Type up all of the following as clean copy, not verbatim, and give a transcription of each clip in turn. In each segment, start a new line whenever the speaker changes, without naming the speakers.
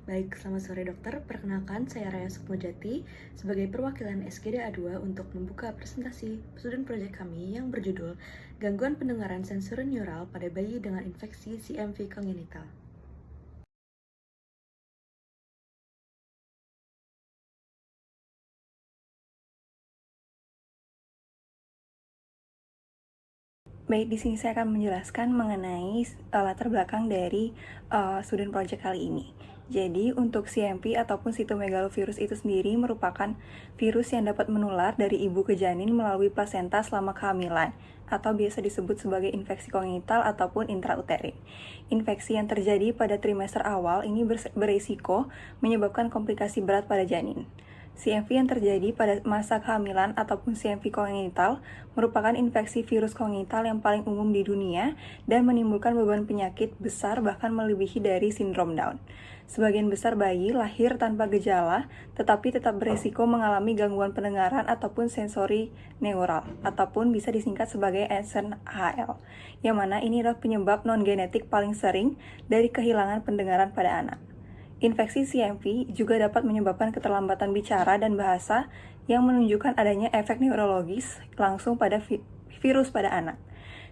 Baik, selamat sore dokter. Perkenalkan, saya Raya Sukmojati sebagai perwakilan SGDA 2 untuk membuka presentasi studi proyek kami yang berjudul Gangguan Pendengaran Sensori Neural pada Bayi dengan Infeksi CMV Congenital.
Baik, di sini saya akan menjelaskan mengenai latar belakang dari student project kali ini. Jadi, untuk CMV ataupun cytomegalovirus itu sendiri merupakan virus yang dapat menular dari ibu ke janin melalui plasenta selama kehamilan, atau biasa disebut sebagai infeksi kongenital ataupun intrauterin. Infeksi yang terjadi pada trimester awal ini beresiko menyebabkan komplikasi berat pada janin. CMV yang terjadi pada masa kehamilan ataupun CMV kongenital merupakan infeksi virus kongenital yang paling umum di dunia dan menimbulkan beban penyakit besar bahkan melebihi dari sindrom Down. Sebagian besar bayi lahir tanpa gejala tetapi tetap beresiko mengalami gangguan pendengaran ataupun sensori neural ataupun bisa disingkat sebagai SNHL, yang mana ini adalah penyebab non-genetik paling sering dari kehilangan pendengaran pada anak. Infeksi CMV juga dapat menyebabkan keterlambatan bicara dan bahasa yang menunjukkan adanya efek neurologis langsung pada virus pada anak.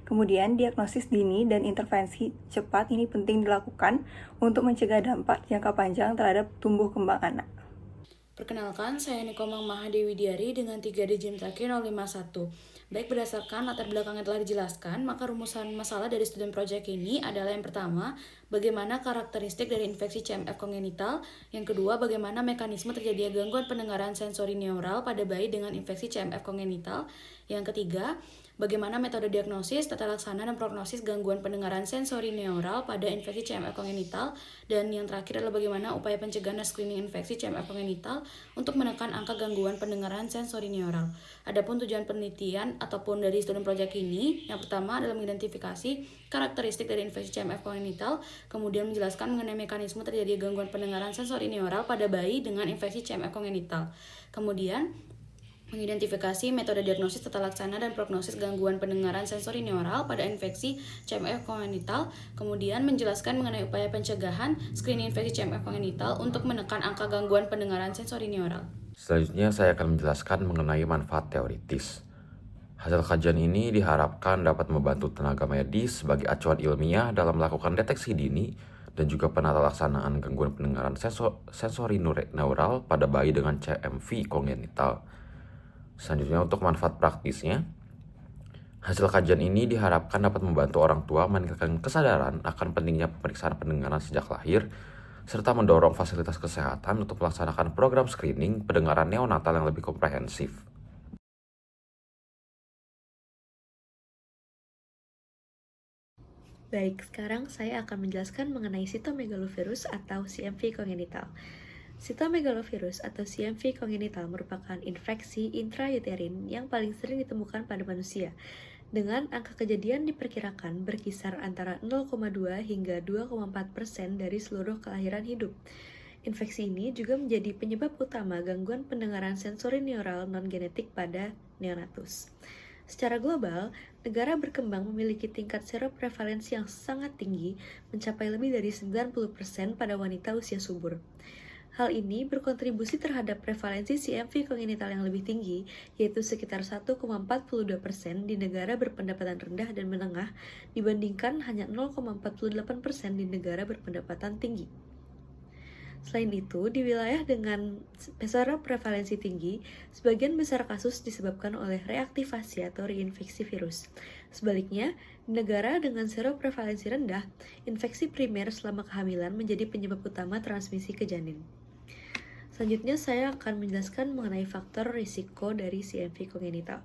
Kemudian, diagnosis dini dan intervensi cepat ini penting dilakukan untuk mencegah dampak jangka panjang terhadap tumbuh kembang anak.
Perkenalkan, saya Nikomang Mahadewi Diari dengan 3 digit terakhir 051. Baik, berdasarkan latar belakang yang telah dijelaskan, maka rumusan masalah dari student project ini adalah yang pertama, bagaimana karakteristik dari infeksi CMF kongenital. Yang kedua, bagaimana mekanisme terjadinya gangguan pendengaran sensori neural pada bayi dengan infeksi CMF kongenital. Yang ketiga, bagaimana metode diagnosis, tata laksana, dan prognosis gangguan pendengaran sensori neural pada infeksi CMF kongenital. Dan yang terakhir adalah bagaimana upaya pencegahan dan screening infeksi CMF kongenital untuk menekan angka gangguan pendengaran sensori neural. Adapun tujuan penelitian ataupun dari student project ini, yang pertama adalah mengidentifikasi karakteristik dari infeksi CMF kongenital, kemudian menjelaskan mengenai mekanisme terjadi gangguan pendengaran sensori neural pada bayi dengan infeksi CMF kongenital. Kemudian mengidentifikasi metode diagnosis, tata laksana, dan prognosis gangguan pendengaran sensori neural pada infeksi CMF kongenital, kemudian menjelaskan mengenai upaya pencegahan screening infeksi CMF kongenital untuk menekan angka gangguan pendengaran sensori neural.
Selanjutnya saya akan menjelaskan mengenai manfaat teoritis. Hasil kajian ini diharapkan dapat membantu tenaga medis sebagai acuan ilmiah dalam melakukan deteksi dini dan juga penata laksanaan gangguan pendengaran sensori neural pada bayi dengan CMV kongenital. Selanjutnya untuk manfaat praktisnya, hasil kajian ini diharapkan dapat membantu orang tua meningkatkan kesadaran akan pentingnya pemeriksaan pendengaran sejak lahir, serta mendorong fasilitas kesehatan untuk melaksanakan program screening pendengaran neonatal yang lebih komprehensif.
Baik, sekarang saya akan menjelaskan mengenai cytomegalovirus atau CMV congenital. Cytomegalovirus atau CMV congenital merupakan infeksi intrauterin yang paling sering ditemukan pada manusia, dengan angka kejadian diperkirakan berkisar antara 0,2 hingga 2,4% dari seluruh kelahiran hidup. Infeksi ini juga menjadi penyebab utama gangguan pendengaran sensori neural non-genetik pada neonatus. Secara global, negara berkembang memiliki tingkat seroprevalensi yang sangat tinggi, mencapai lebih dari 90% pada wanita usia subur. Hal ini berkontribusi terhadap prevalensi CMV kongenital yang lebih tinggi, yaitu sekitar 1,42% di negara berpendapatan rendah dan menengah, dibandingkan hanya 0,48% di negara berpendapatan tinggi. Selain itu, di wilayah dengan seroprevalensi tinggi, sebagian besar kasus disebabkan oleh reaktivasi atau reinfeksi virus. Sebaliknya, di negara dengan seroprevalensi rendah, infeksi primer selama kehamilan menjadi penyebab utama transmisi ke janin. Selanjutnya, saya akan menjelaskan mengenai faktor risiko dari CMV kongenital.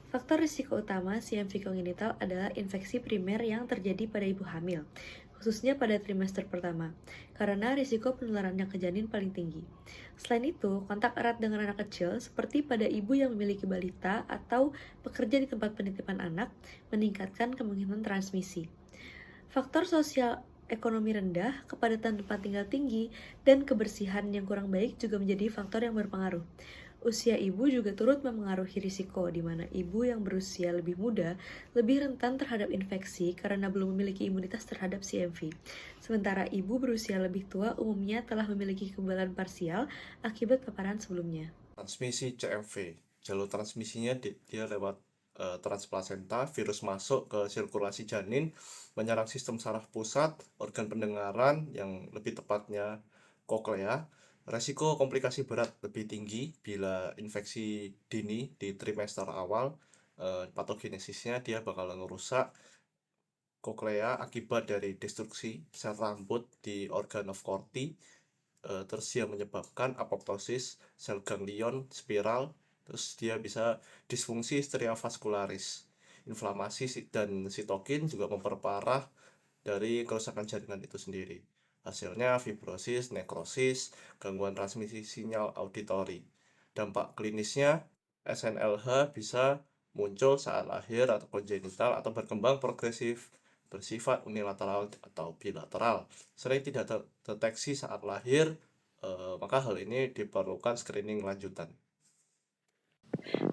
Faktor risiko utama CMV kongenital adalah infeksi primer yang terjadi pada ibu hamil, khususnya pada trimester pertama, karena risiko penularannya ke janin paling tinggi. Selain itu, kontak erat dengan anak kecil, seperti pada ibu yang memiliki balita atau bekerja di tempat penitipan anak, meningkatkan kemungkinan transmisi. Faktor sosial ekonomi rendah, kepadatan tempat tinggal tinggi, dan kebersihan yang kurang baik juga menjadi faktor yang berpengaruh. Usia ibu juga turut memengaruhi risiko, di mana ibu yang berusia lebih muda lebih rentan terhadap infeksi karena belum memiliki imunitas terhadap CMV. Sementara ibu berusia lebih tua umumnya telah memiliki kekebalan parsial akibat paparan sebelumnya.
Transmisi CMV, jalur transmisinya dia lewat transplasenta, virus masuk ke sirkulasi janin, menyerang sistem saraf pusat, organ pendengaran yang lebih tepatnya koklea. Resiko komplikasi berat lebih tinggi bila infeksi dini di trimester awal. Patogenesisnya dia bakal ngerusak koklea akibat dari destruksi sel rambut di organ of Corti. Terus dia menyebabkan apoptosis sel ganglion spiral. Terus dia bisa disfungsi stria vascularis. Inflamasi dan sitokin juga memperparah dari kerusakan jaringan itu sendiri. Hasilnya fibrosis, nekrosis, gangguan transmisi sinyal auditori. Dampak klinisnya, SNLH bisa muncul saat lahir atau kongenital atau berkembang progresif, bersifat unilateral atau bilateral. Sering tidak terdeteksi saat lahir, maka hal ini diperlukan screening lanjutan.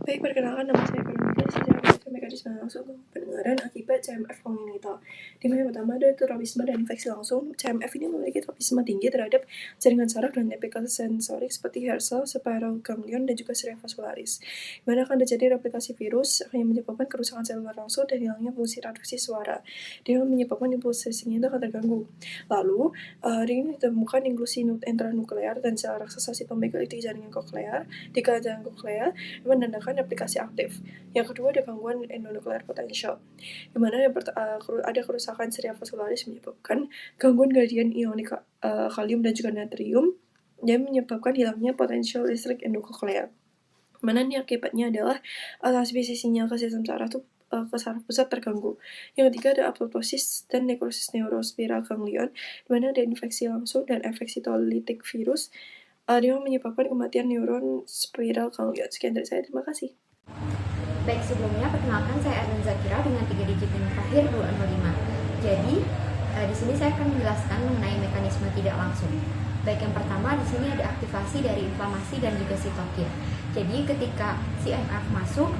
Baik, perkenalkan nama saya Veronica. Saya akan mekanisme langsung pendengaran akibat CMF kongenital. Di mana yang pertama ada tropisme dan infeksi langsung. CMF ini memiliki tropisme tinggi terhadap jaringan saraf dan apical sensorik seperti hair cell, spiral ganglion, dan juga stria vascularis. Di mana akan terjadi replikasi virus yang menyebabkan kerusakan seluler langsung dan hilangnya fungsi traduksi suara. Dia menyebabkan impulsasinya itu akan terganggu. Lalu, ini ditemukan inklusi intranuklear dan sel raksasa sitomegalit di jaringan koklear, di jaringan koklea, menandakan aplikasi aktif. Yang kedua ada gangguan endonuklear potential, di mana ada kerusakan stria vascularis menyebabkan gangguan gradien ionik kalium dan juga natrium yang menyebabkan hilangnya potensial listrik endokoklea. Mana ini akibatnya adalah transmisi sinyal ke sistem saraf ke saraf pusat terganggu. Yang ketiga ada apoptosis dan nekrosis neurospiral ganglion, di mana ada infeksi langsung dan infeksi tolitik virus yang menyebabkan kematian neuron spiral ganglion. Sekian dari saya, terima kasih.
Baik, sebelumnya perkenalkan saya Erwin Zakira dengan 3 digit yang terakhir 205. Jadi, di sini saya akan menjelaskan mengenai mekanisme tidak langsung. Baik, yang pertama di sini ada aktivasi dari inflamasi dan juga sitokin. Jadi, ketika CMF masuk,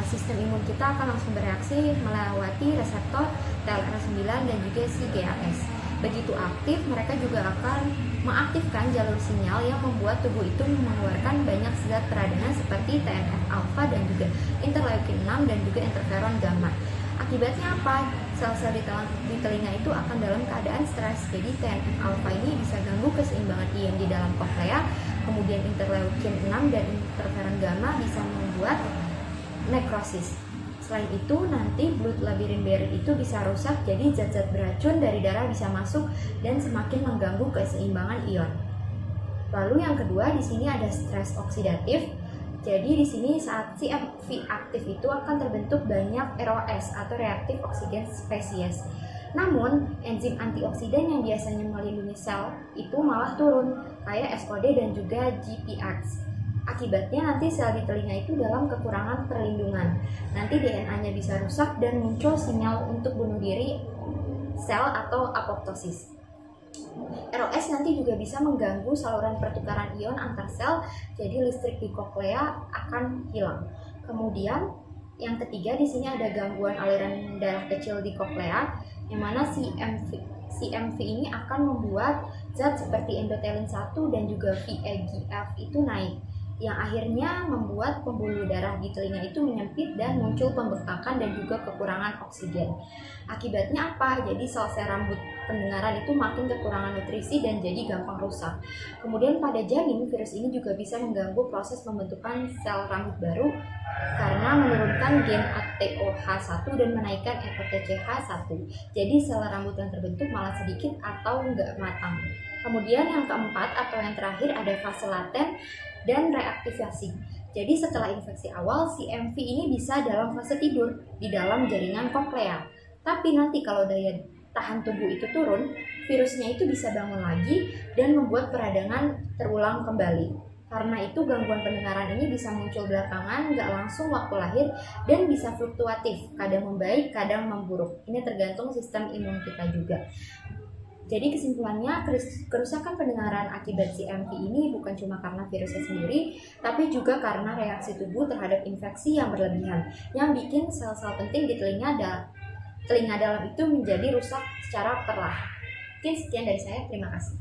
sistem imun kita akan langsung bereaksi melewati reseptor TLR9 dan juga CGRS. Begitu aktif, mereka juga akan mengaktifkan jalur sinyal yang membuat tubuh itu mengeluarkan banyak zat peradangan seperti TNF-alpha dan juga interleukin 6 dan juga interferon gamma. Akibatnya apa? Sel-sel di telinga itu akan dalam keadaan stres. Jadi TNF-alpha ini bisa ganggu keseimbangan ion di dalam koklea, kemudian interleukin 6 dan interferon gamma bisa membuat nekrosis. Selain itu, nanti blood-labyrinth barrier itu bisa rusak, jadi zat-zat beracun dari darah bisa masuk dan semakin mengganggu keseimbangan ion. Lalu yang kedua, di sini ada stres oksidatif. Jadi di sini saat CMV aktif itu akan terbentuk banyak ROS atau reaktif oksigen spesies. Namun, enzim antioksidan yang biasanya melindungi sel itu malah turun, kayak SOD dan juga GPX. Akibatnya nanti sel di telinga itu dalam kekurangan perlindungan. Nanti DNA-nya bisa rusak dan muncul sinyal untuk bunuh diri sel atau apoptosis. ROS nanti juga bisa mengganggu saluran pertukaran ion antar sel, jadi listrik di koklea akan hilang. Kemudian yang ketiga di sini ada gangguan aliran darah kecil di koklea, yang mana CMV ini akan membuat zat seperti endothelin 1 dan juga VEGF itu naik, yang akhirnya membuat pembuluh darah di telinga itu menyempit dan muncul pembengkakan dan juga kekurangan oksigen. Akibatnya apa? Jadi sel-sel rambut pendengaran itu makin kekurangan nutrisi dan jadi gampang rusak. Kemudian pada janin, virus ini juga bisa mengganggu proses pembentukan sel rambut baru karena menurunkan gen ATOH1 dan menaikkan FOTCH1. Jadi sel rambut yang terbentuk malah sedikit atau nggak matang. Kemudian yang keempat atau yang terakhir ada fase laten dan reaktivasi. Jadi setelah infeksi awal, CMV ini bisa dalam fase tidur di dalam jaringan koklea. Tapi nanti kalau daya tahan tubuh itu turun, virusnya itu bisa bangun lagi dan membuat peradangan terulang kembali. Karena itu gangguan pendengaran ini bisa muncul belakangan, nggak langsung waktu lahir, dan bisa fluktuatif, kadang membaik, kadang memburuk. Ini tergantung sistem imun kita juga. Jadi kesimpulannya, kerusakan pendengaran akibat CMV ini bukan cuma karena virusnya sendiri, tapi juga karena reaksi tubuh terhadap infeksi yang berlebihan, yang bikin sel-sel penting di telinga dalam itu menjadi rusak secara perlahan. Mungkin sekian dari saya, terima kasih.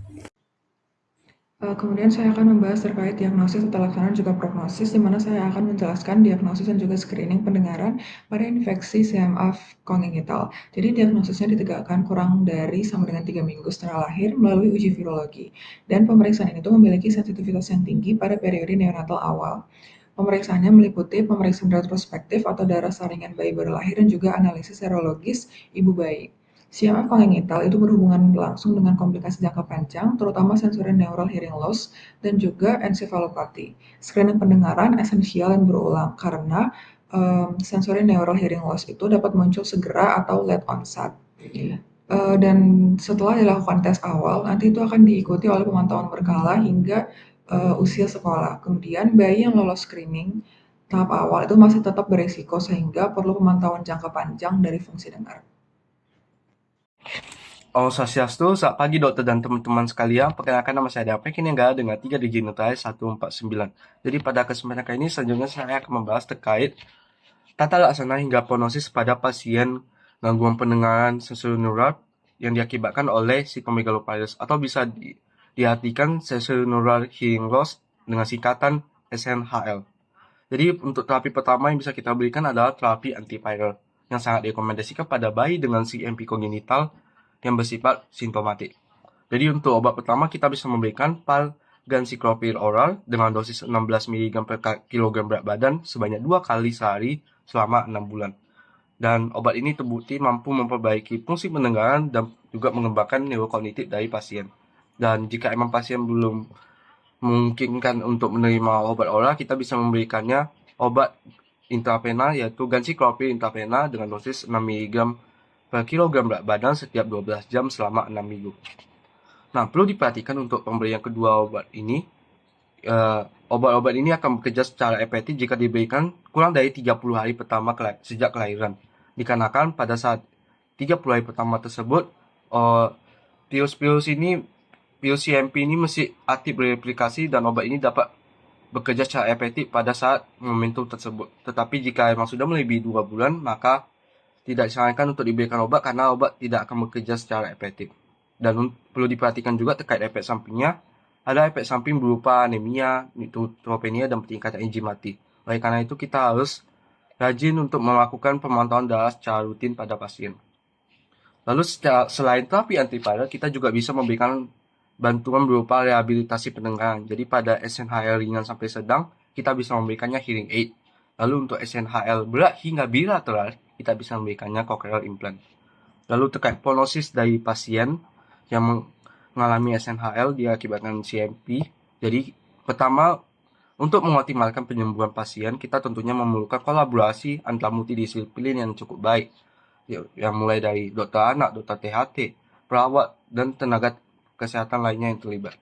Kemudian saya akan membahas terkait diagnosis tata laksana juga prognosis, di mana saya akan menjelaskan diagnosis dan juga screening pendengaran pada infeksi CMV kongenital. Jadi diagnosisnya ditegakkan kurang dari sama dengan 3 minggu setelah lahir melalui uji virologi. Dan pemeriksaan itu memiliki sensitivitas yang tinggi pada periode neonatal awal. Pemeriksaannya meliputi pemeriksaan retrospektif atau darah saringan bayi baru lahir dan juga analisis serologis ibu bayi. CMV kongenital itu berhubungan langsung dengan komplikasi jangka panjang, terutama sensory neural hearing loss dan juga encephalopathy. Screening pendengaran esensial dan berulang karena sensory neural hearing loss itu dapat muncul segera atau late onset. Dan setelah dilakukan tes awal, nanti itu akan diikuti oleh pemantauan berkala hingga usia sekolah. Kemudian bayi yang lolos screening tahap awal itu masih tetap beresiko sehingga perlu pemantauan jangka panjang dari fungsi dengar.
Om Swastiastu, selamat pagi dokter dan teman-teman sekalian. Perkenalkan nama saya Daphne Kinenggala dengan 3 digit notaris 149. Jadi pada kesempatan kali ini selanjutnya saya akan membahas terkait tata laksana hingga prognosis pada pasien gangguan pendengaran sensorineural yang diakibatkan oleh cytomegalovirus atau bisa diartikan sensorineural hearing loss dengan singkatan SNHL. Jadi untuk terapi pertama yang bisa kita berikan adalah terapi antiviral yang sangat direkomendasikan pada bayi dengan CMV kongenital yang bersifat simptomatik. Jadi untuk obat pertama kita bisa memberikan palganciclovir oral dengan dosis 16 mg per kilogram berat badan sebanyak 2 kali sehari selama 6 bulan. Dan obat ini terbukti mampu memperbaiki fungsi pendengaran dan juga mengembangkan neurokognitif dari pasien. Dan jika emang pasien belum memungkinkan untuk menerima obat oral, kita bisa memberikannya obat intravena yaitu ganciclovir intravena dengan dosis 6 mg per kilogram berat badan setiap 12 jam selama 6 minggu. Nah, perlu diperhatikan untuk pemberian kedua obat ini, obat-obat ini akan bekerja secara efektif jika diberikan kurang dari 30 hari pertama sejak kelahiran. Dikarenakan pada saat 30 hari pertama tersebut, virus CMV ini masih aktif bereplikasi dan obat ini dapat bekerja secara efektif pada saat momentum tersebut. Tetapi jika memang sudah melebihi 2 bulan, maka tidak disarankan untuk diberikan obat karena obat tidak akan bekerja secara efektif. Dan perlu diperhatikan juga terkait efek sampingnya. Ada efek samping berupa anemia, neutropenia, dan peningkatan enzim mati. Oleh karena itu kita harus rajin untuk melakukan pemantauan darah secara rutin pada pasien. Lalu selain terapi antiviral, kita juga bisa memberikan bantuan berupa rehabilitasi pendengaran. Jadi pada SNHL ringan sampai sedang, kita bisa memberikannya hearing aid. Lalu untuk SNHL berat hingga bilateral, kita bisa memberikannya cochlear implant. Lalu terkait prognosis dari pasien yang mengalami SNHL diakibatkan CMV. Jadi pertama, untuk mengoptimalkan penyembuhan pasien, kita tentunya memerlukan kolaborasi antar multidisiplin yang cukup baik. Yang mulai dari dokter anak, dokter THT, perawat, dan tenaga kesehatan lainnya yang terlibat.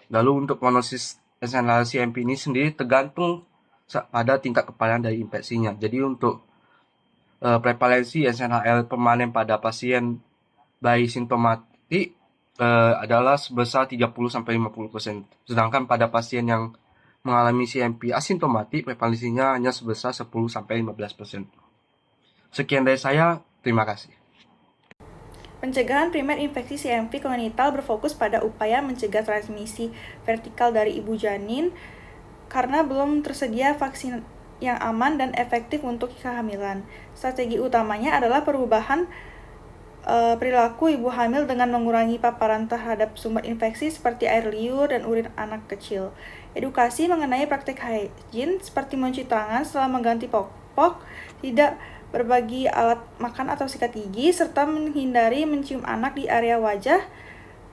Lalu untuk prognosis SNHL CMV ini sendiri tergantung pada tingkat keparahan dari infeksinya. Jadi untuk prevalensi SNHL permanen pada pasien bayi simptomatik adalah sebesar 30-50%. Sedangkan pada pasien yang mengalami CMV asimptomatik, prevalensinya hanya sebesar 10-15%. Sekian dari saya, terima kasih.
Pencegahan primer infeksi CMV kongenital berfokus pada upaya mencegah transmisi vertikal dari ibu janin karena belum tersedia vaksin yang aman dan efektif untuk kehamilan. Strategi utamanya adalah perubahan perilaku ibu hamil dengan mengurangi paparan terhadap sumber infeksi seperti air liur dan urin anak kecil. Edukasi mengenai praktik hygiene seperti mencuci tangan setelah mengganti popok, tidak berbagi alat makan atau sikat gigi, serta menghindari mencium anak di area wajah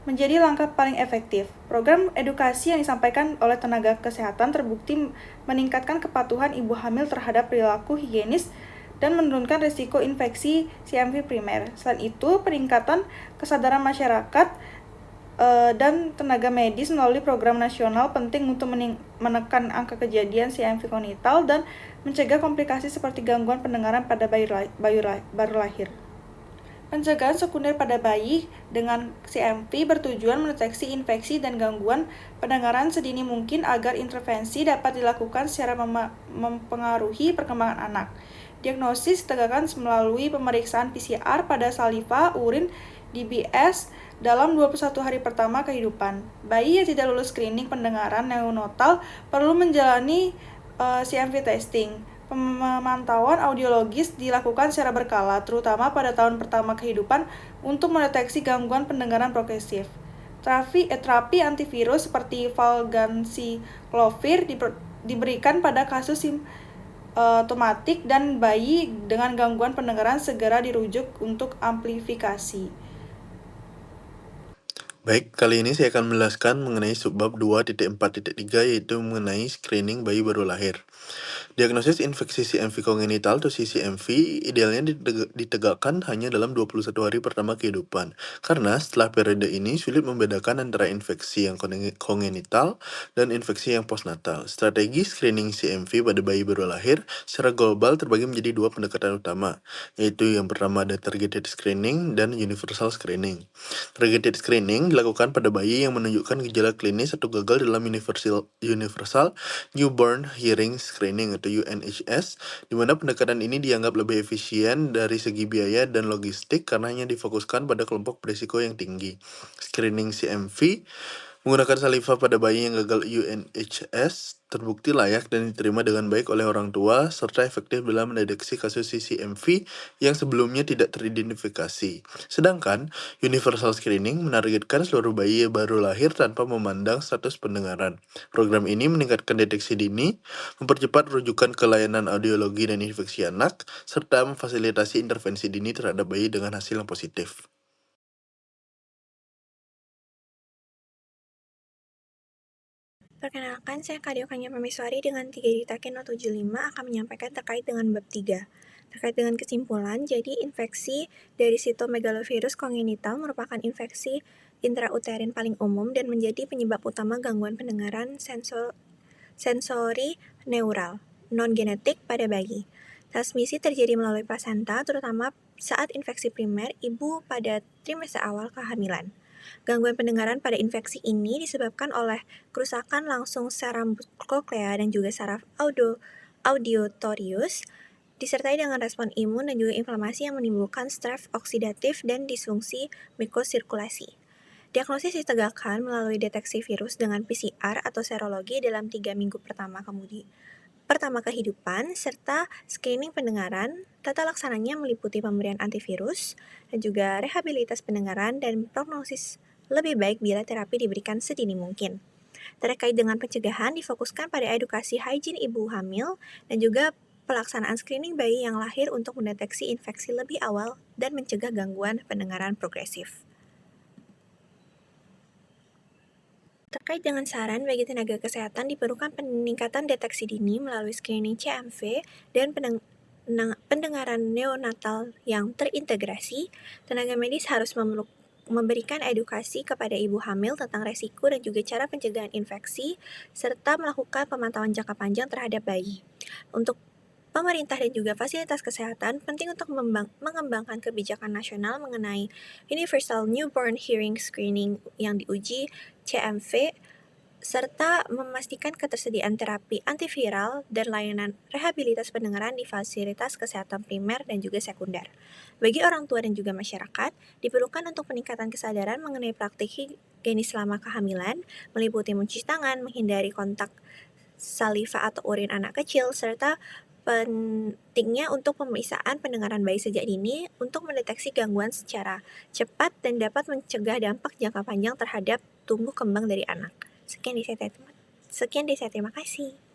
menjadi langkah paling efektif. Program edukasi yang disampaikan oleh tenaga kesehatan terbukti meningkatkan kepatuhan ibu hamil terhadap perilaku higienis dan menurunkan risiko infeksi CMV primer. Selain itu, peningkatan kesadaran masyarakat dan tenaga medis melalui program nasional penting untuk menekan angka kejadian CMV kongenital dan mencegah komplikasi seperti gangguan pendengaran pada bayi baru lahir. Pencegahan sekunder pada bayi dengan CMV bertujuan mendeteksi infeksi dan gangguan pendengaran sedini mungkin agar intervensi dapat dilakukan secara mempengaruhi perkembangan anak. Diagnosis ditegakkan melalui pemeriksaan PCR pada saliva, urin, DBS dalam 21 hari pertama kehidupan. Bayi yang tidak lulus screening pendengaran neonatal perlu menjalani CMV testing. Pemantauan audiologis dilakukan secara berkala, terutama pada tahun pertama kehidupan untuk mendeteksi gangguan pendengaran progresif. Terapi antivirus seperti valganciclovir diberikan pada kasus simptomatik dan bayi dengan gangguan pendengaran segera dirujuk untuk amplifikasi.
Baik, kali ini saya akan menjelaskan mengenai subbab 2.4.3 yaitu mengenai screening bayi baru lahir. Diagnosis infeksi CMV kongenital atau CCMV idealnya ditegakkan hanya dalam 21 hari pertama kehidupan. Karena setelah periode ini sulit membedakan antara infeksi yang kongenital dan infeksi yang postnatal. Strategi screening CMV pada bayi baru lahir secara global terbagi menjadi dua pendekatan utama, yaitu yang pertama ada targeted screening dan universal screening. Targeted screening dilakukan pada bayi yang menunjukkan gejala klinis atau gagal dalam universal newborn hearing screening atau UNHS, di mana pendekatan ini dianggap lebih efisien dari segi biaya dan logistik karena hanya difokuskan pada kelompok berisiko yang tinggi. Screening CMV menggunakan saliva pada bayi yang gagal UNHS terbukti layak dan diterima dengan baik oleh orang tua, serta efektif dalam mendeteksi kasus CCMV yang sebelumnya tidak teridentifikasi. Sedangkan, universal screening menargetkan seluruh bayi yang baru lahir tanpa memandang status pendengaran. Program ini meningkatkan deteksi dini, mempercepat rujukan ke layanan audiologi dan infeksi anak, serta memfasilitasi intervensi dini terhadap bayi dengan hasil yang positif.
Perkenalkan, saya Kadeo Kanya Pameswari dengan 3 Ditakin 075 akan menyampaikan terkait dengan bab 3. Terkait dengan kesimpulan, jadi infeksi dari sitomegalovirus kongenital merupakan infeksi intrauterin paling umum dan menjadi penyebab utama gangguan pendengaran sensori neural non-genetik pada bayi. Transmisi terjadi melalui plasenta, terutama saat infeksi primer ibu pada trimester awal kehamilan. Gangguan pendengaran pada infeksi ini disebabkan oleh kerusakan langsung saraf koklea dan juga saraf auditorius, disertai dengan respon imun dan juga inflamasi yang menimbulkan stres oksidatif dan disfungsi mikrosirkulasi. Diagnosis ditegakkan melalui deteksi virus dengan PCR atau serologi dalam 3 minggu pertama kehidupan, serta screening pendengaran. Tata laksananya meliputi pemberian antivirus dan juga rehabilitas pendengaran dan prognosis lebih baik bila terapi diberikan sedini mungkin. Terkait dengan pencegahan difokuskan pada edukasi hygiene ibu hamil dan juga pelaksanaan screening bayi yang lahir untuk mendeteksi infeksi lebih awal dan mencegah gangguan pendengaran progresif. Terkait dengan saran bagi tenaga kesehatan, diperlukan peningkatan deteksi dini melalui screening CMV dan pendengaran neonatal yang terintegrasi. Tenaga medis harus memberikan edukasi kepada ibu hamil tentang resiko dan juga cara pencegahan infeksi, serta melakukan pemantauan jangka panjang terhadap bayi. Untuk pemerintah dan juga fasilitas kesehatan, penting untuk mengembangkan kebijakan nasional mengenai Universal Newborn Hearing Screening yang diuji CMV, serta memastikan ketersediaan terapi antiviral dan layanan rehabilitas pendengaran di fasilitas kesehatan primer dan juga sekunder. Bagi orang tua dan juga masyarakat, diperlukan untuk peningkatan kesadaran mengenai praktik higienis selama kehamilan, meliputi mencuci tangan, menghindari kontak saliva atau urin anak kecil, serta pentingnya untuk pemeriksaan pendengaran bayi sejak dini untuk mendeteksi gangguan secara cepat dan dapat mencegah dampak jangka panjang terhadap tumbuh kembang dari anak. Sekian dari saya, terima kasih.